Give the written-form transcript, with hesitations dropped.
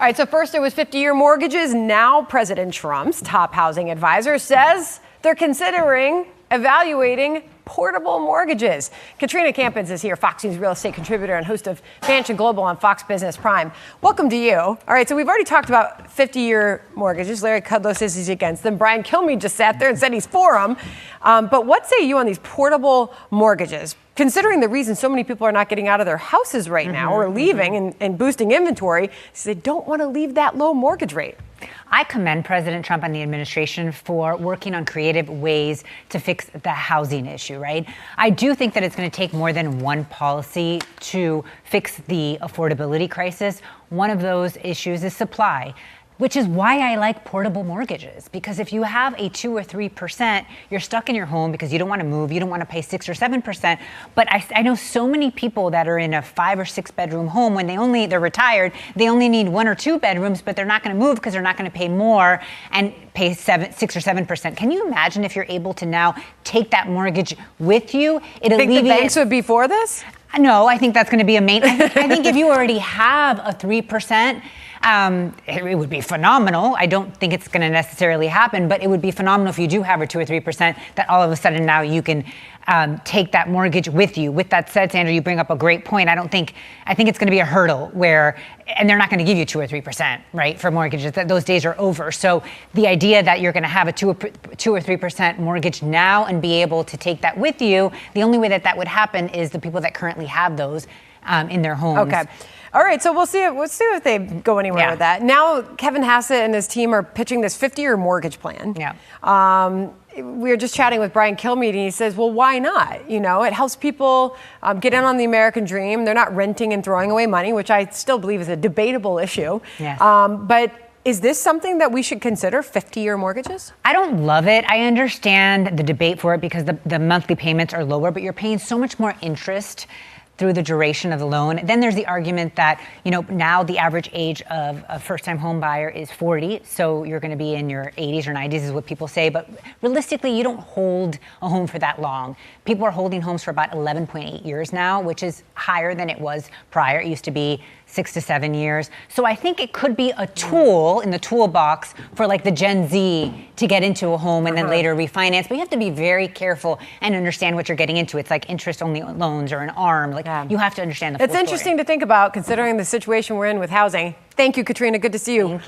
All right, so first it was 50-year mortgages. Now President Trump's top housing advisor says they're considering evaluating portable mortgages. Katrina Campins is here, Fox News real estate contributor and host of Mansion Global on Fox Business Prime. Welcome to you. All right, so we've already talked about 50-year mortgages. Larry Kudlow says he's against them. Brian Kilmeade just sat there and said he's for them. But what say you on these portable mortgages? Considering the reason so many people are not getting out of their houses right now or leaving and boosting inventory, they don't want to leave that low mortgage rate. I commend President Trump and the administration for working on creative ways to fix the housing issue, right? I do think that it's going to take more than one policy to fix the affordability crisis. One of those issues is supply, which is why I like portable mortgages. Because if you have a 2 or 3%, you're stuck in your home because you don't want to move, you don't want to pay 6 or 7%. But I know so many people that are in a 5 or 6 bedroom home when they're retired, they only need 1 or 2 bedrooms, but they're not going to move because they're not going to pay more and pay 6 or 7%. Can you imagine if you're able to now take that mortgage with you? Think the banks would be for this? No, I think that's going to be a main. I think if you already have a 3%, it would be phenomenal. I don't think it's going to necessarily happen, but it would be phenomenal if you do have a 2 or 3%, that all of a sudden now you can take that mortgage with you. With that said, Sandra, you bring up a great point. I think it's going to be a hurdle and they're not going to give you 2 or 3%, right, for mortgages. Those days are over. So the idea that you're going to have a 2 or 3% mortgage now and be able to take that with you, the only way that would happen is the people that currently have those in their homes. Okay. All right, so we'll see if they go anywhere with that. Now, Kevin Hassett and his team are pitching this 50-year mortgage plan. Yeah. We were just chatting with Brian Kilmeade, and he says, well, why not? You know, it helps people get in on the American dream. They're not renting and throwing away money, which I still believe is a debatable issue. Yes. But is this something that we should consider, 50-year mortgages? I don't love it. I understand the debate for it because the monthly payments are lower, but you're paying so much more interest through the duration of the loan. Then there's the argument that, now the average age of a first-time home buyer is 40, so you're going to be in your 80s or 90s is what people say, but realistically, you don't hold a home for that long. People are holding homes for about 11.8 years now, which is higher than it was prior. It used to be 6 to 7 years. So I think it could be a tool in the toolbox for like the Gen Z to get into a home and then later refinance. But you have to be very careful and understand what you're getting into. It's like interest-only loans or an ARM. You have to understand the full story. It's interesting to think about considering the situation we're in with housing. Thank you, Katrina. Good to see you. Thank you.